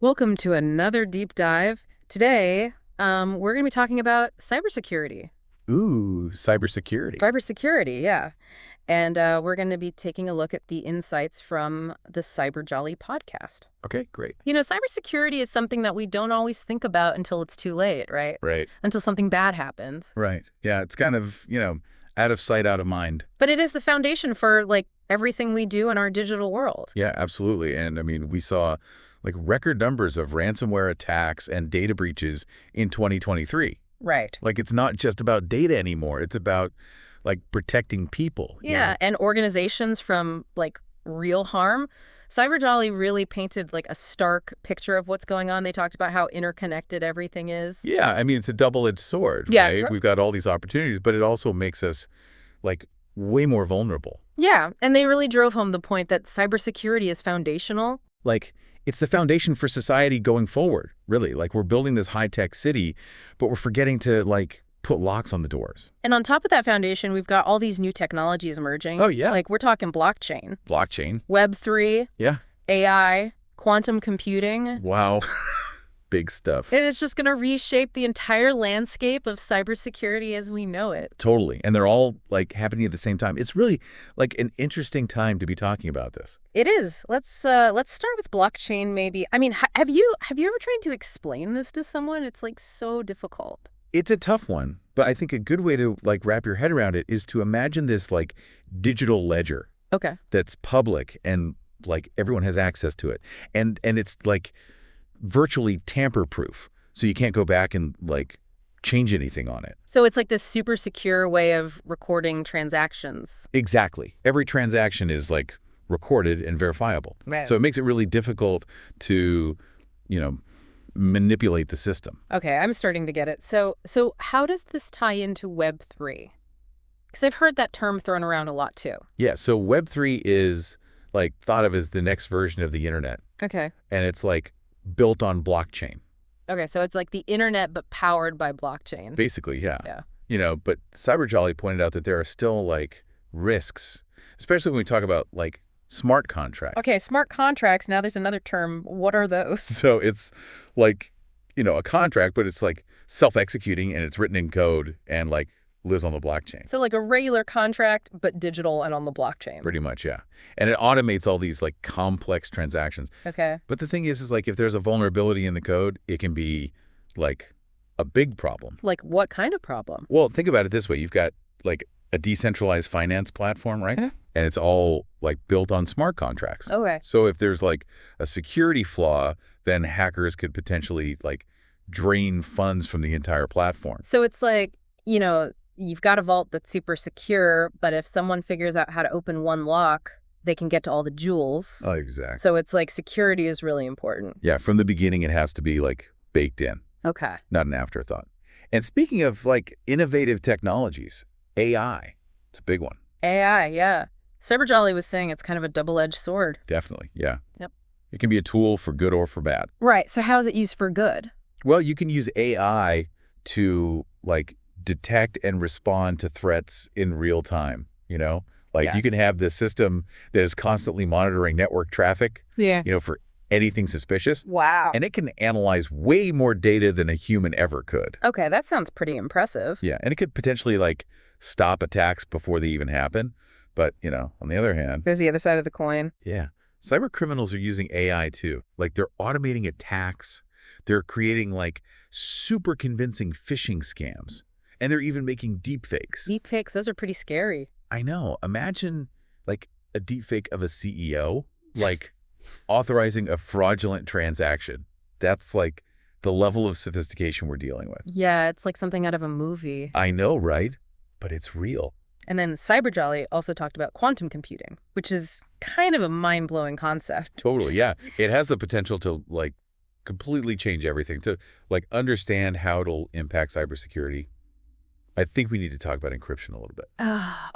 Welcome to another deep dive. Today, we're going to be talking about cybersecurity. Ooh, cybersecurity. Cybersecurity, yeah. And we're going to be taking a look at the insights from the Cyber Jolly podcast. Okay, great. You know, cybersecurity is something that we don't always think about until it's too late, right? Right. Until something bad happens. Right. Yeah, it's kind of, out of sight, out of mind. But it is the foundation for, everything we do in our digital world. Yeah, absolutely. And I mean, we saw record numbers of ransomware attacks and data breaches in 2023. Right. It's not just about data anymore. It's about protecting people. Yeah, and organizations from, real harm. Cyberjolly really painted, a stark picture of what's going on. They talked about how interconnected everything is. Yeah, I mean, it's a double-edged sword, Yeah. right? We've got all these opportunities, but it also makes us, way more vulnerable. Yeah, and they really drove home the point that cybersecurity is foundational. It's the foundation for society going forward, really. We're building this high-tech city, but we're forgetting to, put locks on the doors. And on top of that foundation, we've got all these new technologies emerging. Oh, yeah. We're talking blockchain, Blockchain. Web3, Yeah. AI, quantum computing. Wow. Big stuff. And it's just going to reshape the entire landscape of cybersecurity as we know it. Totally. And they're all, happening at the same time. It's really, an interesting time to be talking about this. It is. Let's start with blockchain, maybe. I mean, have you ever tried to explain this to someone? It's, so difficult. It's a tough one, but I think a good way to, wrap your head around it is to imagine this, digital ledger. Okay. That's public and, everyone has access to it. And it's, virtually tamper-proof, so you can't go back and, change anything on it. So it's this super secure way of recording transactions. Exactly. Every transaction is, recorded and verifiable. Right. So it makes it really difficult to, manipulate the system. Okay, I'm starting to get it. So how does this tie into Web3? Because I've heard that term thrown around a lot, too. Yeah, so Web3 is, thought of as the next version of the internet. Okay. And it's, built on blockchain. Okay, so it's like the internet but powered by blockchain. Basically, yeah. Yeah. But Cyberjolly pointed out that there are still, risks, especially when we talk about, smart contracts. Okay, smart contracts. Now there's another term. What are those? So it's, a contract, but it's, self-executing, and it's written in code and, lives on the blockchain. So like a regular contract, but digital and on the blockchain. Pretty much, yeah. And it automates all these, complex transactions. Okay. But the thing is if there's a vulnerability in the code, it can be, a big problem. Like what kind of problem? Well, think about it this way. You've got, a decentralized finance platform, right? Mm-hmm. And it's all, built on smart contracts. Okay. So if there's, a security flaw, then hackers could potentially, drain funds from the entire platform. So it's you've got a vault that's super secure, but if someone figures out how to open one lock, they can get to all the jewels. Oh, exactly. So it's security is really important. Yeah, from the beginning, it has to be, baked in. Okay. Not an afterthought. And speaking of, innovative technologies, AI, it's a big one. AI, yeah. Cyberjolly was saying it's kind of a double-edged sword. Definitely, yeah. Yep. It can be a tool for good or for bad. Right. So how is it used for good? Well, you can use AI to, detect and respond to threats in real time, Yeah. You can have this system that is constantly monitoring network traffic, Yeah. For anything suspicious. Wow. And it can analyze way more data than a human ever could. Okay, that sounds pretty impressive. Yeah, and it could potentially, stop attacks before they even happen. But, on the other hand... There's the other side of the coin. Yeah. Cyber criminals are using AI, too. They're automating attacks. They're creating, super convincing phishing scams. And they're even making deepfakes. Deepfakes, those are pretty scary. I know. Imagine, a deepfake of a CEO, authorizing a fraudulent transaction. That's, the level of sophistication we're dealing with. Yeah, it's like something out of a movie. I know, right? But it's real. And then Cyberjolly also talked about quantum computing, which is kind of a mind-blowing concept. Totally, yeah. It has the potential to, completely change everything, to, understand how it'll impact cybersecurity. I think we need to talk about encryption a little bit.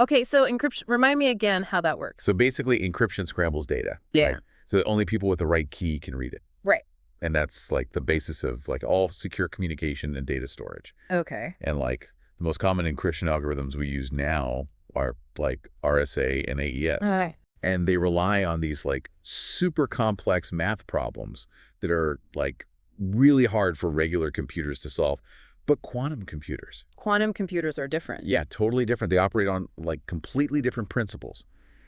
Okay, so encryption, remind me again how that works. So basically, encryption scrambles data. Yeah. Right? So that only people with the right key can read it. Right. And that's, the basis of, all secure communication and data storage. Okay. And, the most common encryption algorithms we use now are, RSA and AES. All right. And they rely on these, super complex math problems that are like really hard for regular computers to solve. But quantum computers, Quantum computers are different. yeah, totally different. They operate on like completely different principles,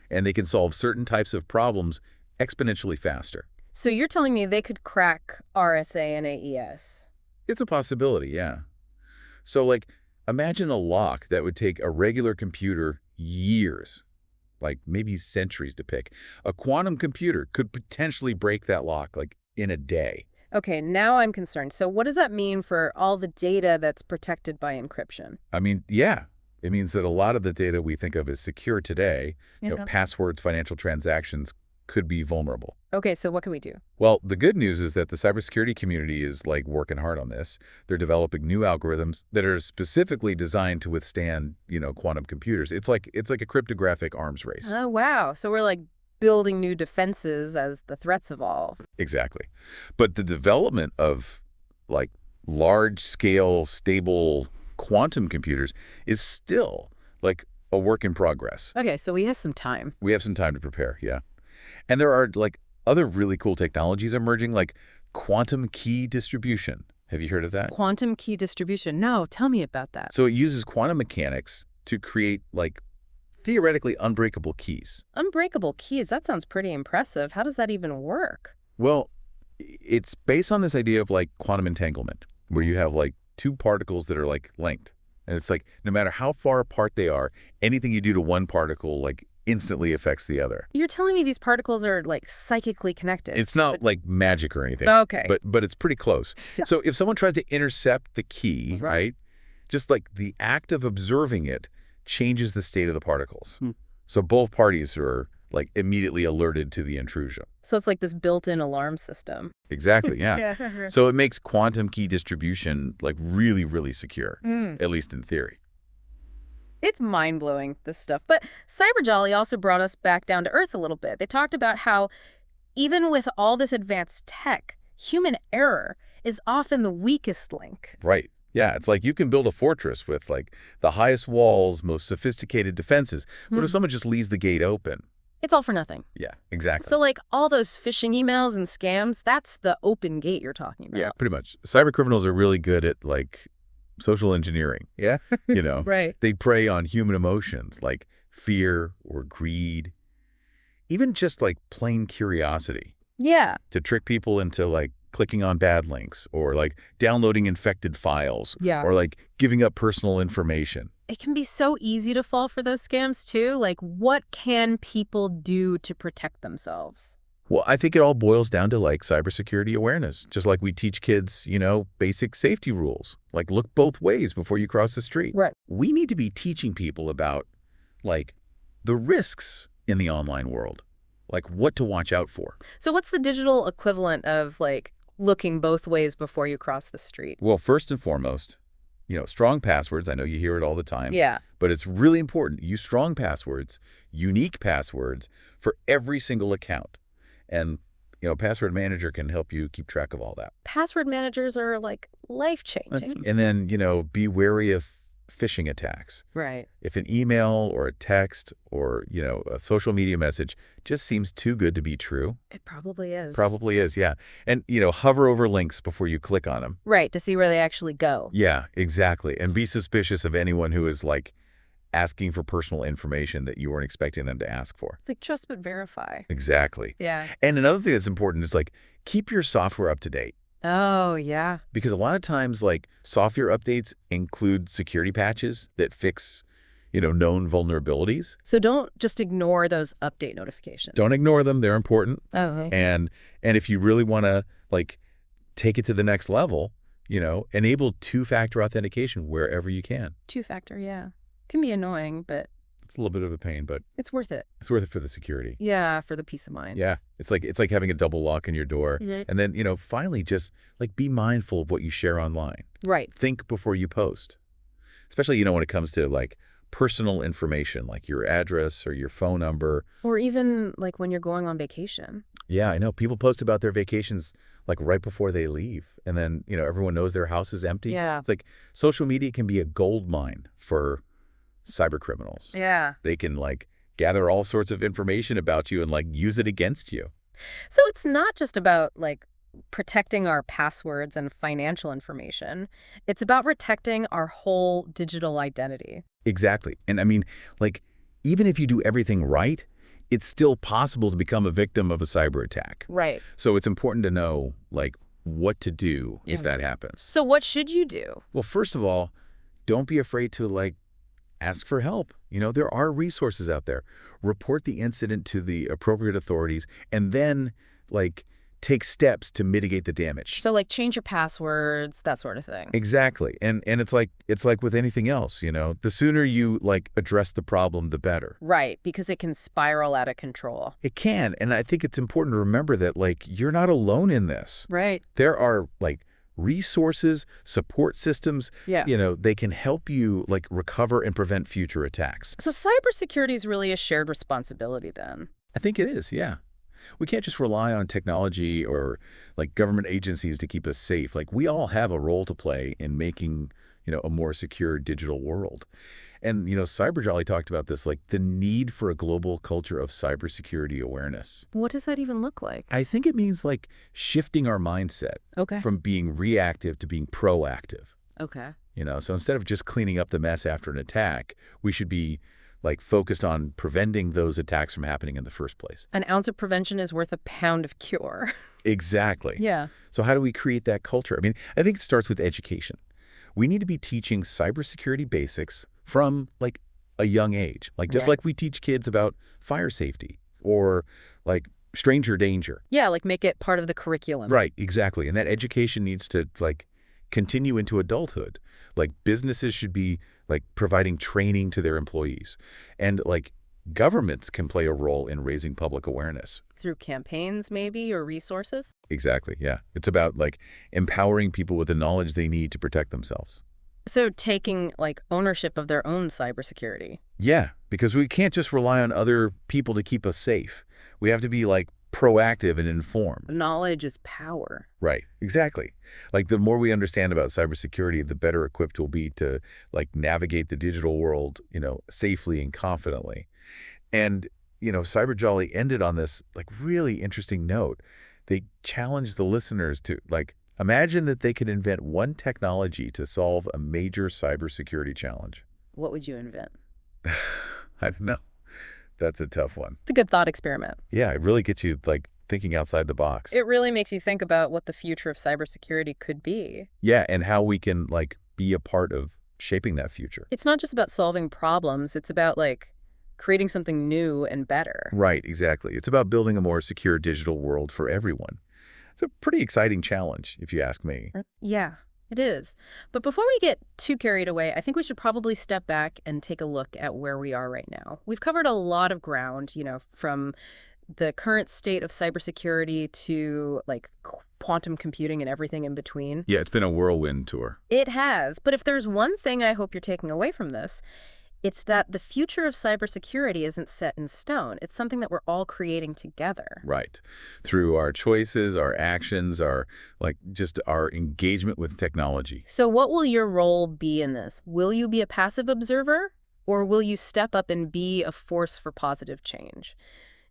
and they can solve certain types of problems exponentially faster. So you're telling me they could crack RSA and AES? It's a possibility, yeah. So like imagine a lock that would take a regular computer years, like maybe centuries to pick. A quantum computer could potentially break that lock like in a day. Okay, now I'm concerned. So what does that mean for all the data that's protected by encryption? I mean, yeah, it means that a lot of the data we think of as secure today, Yeah. passwords, financial transactions, could be vulnerable. Okay, so what can we do? Well, the good news is that the cybersecurity community is like working hard on this. They're developing new algorithms that are specifically designed to withstand, quantum computers. It's like a cryptographic arms race. Oh, wow. So we're like building new defenses as the threats evolve. Exactly. But the development of like large-scale, stable quantum computers is still like a work in progress. Okay, so we have some time. We have some time to prepare, yeah. And there are like other really cool technologies emerging, like quantum key distribution. Have you heard of that? Quantum key distribution. No, tell me about that. So it uses quantum mechanics to create like theoretically unbreakable keys. Unbreakable keys. That sounds pretty impressive. How does that even work? Well, it's based on this idea of like quantum entanglement, where you have like two particles that are like linked. And it's like no matter how far apart they are, anything you do to one particle like instantly affects the other. You're telling me these particles are like psychically connected. It's not like magic or anything. Okay. But it's pretty close. Yeah. So if someone tries to intercept the key, right, just like the act of observing it changes the state of the particles. So both parties are like immediately alerted to the intrusion. So it's like this built-in alarm system. Exactly, yeah. Yeah. So it makes quantum key distribution like really, really secure, at least in theory. It's mind-blowing, this stuff. But Cyberjolly also brought us back down to earth a little bit. They talked about how even with all this advanced tech, human error is often the weakest link. Right. Yeah, it's like you can build a fortress with like the highest walls, most sophisticated defenses, but if someone just leaves the gate open, It's all for nothing. yeah, exactly. So like all those phishing emails and scams, that's the open gate you're talking about. Yeah, pretty much. Cyber criminals are really good at like social engineering. Yeah. Right. They prey on human emotions like fear or greed, even just like plain curiosity Yeah. to trick people into like clicking on bad links or like downloading infected files Yeah. or like giving up personal information. It can be so easy to fall for those scams too. Like what can people do to protect themselves? Well, I think it all boils down to like cybersecurity awareness, just like we teach kids, basic safety rules, like look both ways before you cross the street. Right. We need to be teaching people about like the risks in the online world, like what to watch out for. So what's the digital equivalent of like looking both ways before you cross the street? Well, first and foremost, strong passwords. I know you hear it all the time. Yeah. But it's really important. Use strong passwords, unique passwords for every single account. And, Password Manager can help you keep track of all that. Password managers are like life-changing. And then, be wary of phishing attacks. Right. If an email or a text or, a social media message just seems too good to be true. It probably is. Probably is, yeah. And, hover over links before you click on them. Right, to see where they actually go. Yeah, exactly. And be suspicious of anyone who is like asking for personal information that you weren't expecting them to ask for. Like trust but verify. Exactly. Yeah. And another thing that's important is like keep your software up to date. Oh, yeah. Because a lot of times like software updates include security patches that fix, known vulnerabilities. So don't just ignore those update notifications. Don't ignore them. They're important. Oh, okay. And if you really want to like take it to the next level, enable two-factor authentication wherever you can. Two-factor, yeah. Can be annoying, but It's a little bit of a pain, but it's worth it. it's worth it for the security. Yeah, for the peace of mind. Yeah. It's like having a double lock in your door. Mhm. And then, finally just like be mindful of what you share online. Right. Think before you post. Especially, when it comes to like personal information, like your address or your phone number. Or even like when you're going on vacation. Yeah, I know. People post about their vacations like right before they leave. And then, everyone knows their house is empty. Yeah. It's like social media can be a gold mine for cyber criminals. Yeah. They can like gather all sorts of information about you and like use it against you. So it's not just about like protecting our passwords and financial information. It's about protecting our whole digital identity. Exactly. And I mean, like, even if you do everything right, it's still possible to become a victim of a cyber attack. Right. So it's important to know, like, what to do if that happens. So what should you do? Well, first of all, don't be afraid to, like, ask for help. There are resources out there. Report the incident to the appropriate authorities and then, like, take steps to mitigate the damage. So like change your passwords, that sort of thing. Exactly. And it's like with anything else, the sooner you, like, address the problem, the better. Right, because it can spiral out of control. It can. And I think it's important to remember that, like, you're not alone in this. Right. There are, like, resources, support systems. Yeah. They can help you, like, recover and prevent future attacks. So cybersecurity is really a shared responsibility then. I think it is, yeah. We can't just rely on technology or, like, government agencies to keep us safe. Like, we all have a role to play in making, a more secure digital world. And, Cyberjolly talked about this, like, the need for a global culture of cybersecurity awareness. What does that even look like? I think it means, like, shifting our mindset Okay. from being reactive to being proactive. Okay. So instead of just cleaning up the mess after an attack, we should be, like, focused on preventing those attacks from happening in the first place. An ounce of prevention is worth a pound of cure. Exactly. Yeah. So how do we create that culture? I mean, I think it starts with education. We need to be teaching cybersecurity basics from, like, a young age, like just Right. like we teach kids about fire safety or, like, stranger danger. Yeah, like make it part of the curriculum. Right, exactly. And that education needs to, like, continue into adulthood. Like, businesses should be, like, providing training to their employees. And, like, governments can play a role in raising public awareness. Through campaigns maybe or resources? Exactly, yeah. It's about, like, empowering people with the knowledge they need to protect themselves. So taking like ownership of their own cybersecurity. Yeah, because we can't just rely on other people to keep us safe. We have to be, like, proactive and informed. Knowledge is power. Right, exactly. Like, the more we understand about cybersecurity, the better equipped we'll be to, like, navigate the digital world, safely and confidently. And, Cyberjolly ended on this, like, really interesting note. They challenged the listeners to, like, imagine that they could invent one technology to solve a major cybersecurity challenge. What would you invent? I don't know. That's a tough one. It's a good thought experiment. Yeah, it really gets you, like, thinking outside the box. It really makes you think about what the future of cybersecurity could be. Yeah, and how we can, like, be a part of shaping that future. It's not just about solving problems. It's about like creating something new and better. Right, exactly. It's about building a more secure digital world for everyone. It's a pretty exciting challenge, if you ask me. Yeah, it is. But before we get too carried away, I think we should probably step back and take a look at where we are right now. We've covered a lot of ground, from the current state of cybersecurity to like quantum computing and everything in between. Yeah, it's been a whirlwind tour. It has. But if there's one thing I hope you're taking away from this, it's that the future of cybersecurity isn't set in stone. It's something that we're all creating together. Right. Through our choices, our actions, just our engagement with technology. So what will your role be in this? Will you be a passive observer, or will you step up and be a force for positive change?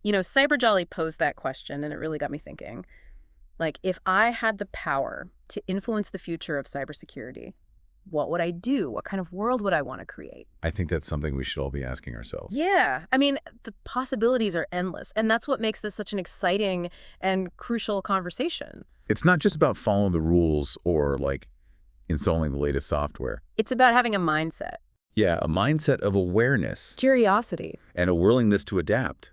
Cyberjolly posed that question, and it really got me thinking. Like, if I had the power to influence the future of cybersecurity, what would I do? What kind of world would I want to create? I think that's something we should all be asking ourselves. Yeah. I mean, the possibilities are endless. And that's what makes this such an exciting and crucial conversation. It's not just about following the rules or, like, installing the latest software. It's about having a mindset. Yeah, a mindset of awareness. Curiosity. And a willingness to adapt.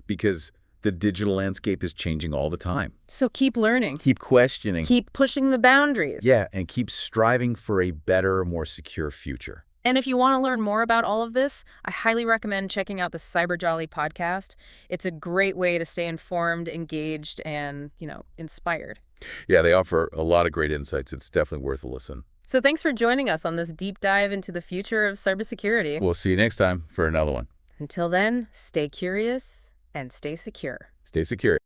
Because the digital landscape is changing all the time. So keep learning. Keep questioning. Keep pushing the boundaries. Yeah, and keep striving for a better, more secure future. And if you want to learn more about all of this, I highly recommend checking out the Cyberjolly podcast. It's a great way to stay informed, engaged, and, inspired. Yeah, they offer a lot of great insights. It's definitely worth a listen. So thanks for joining us on this deep dive into the future of cybersecurity. We'll see you next time for another one. Until then, stay curious and stay secure. Stay secure.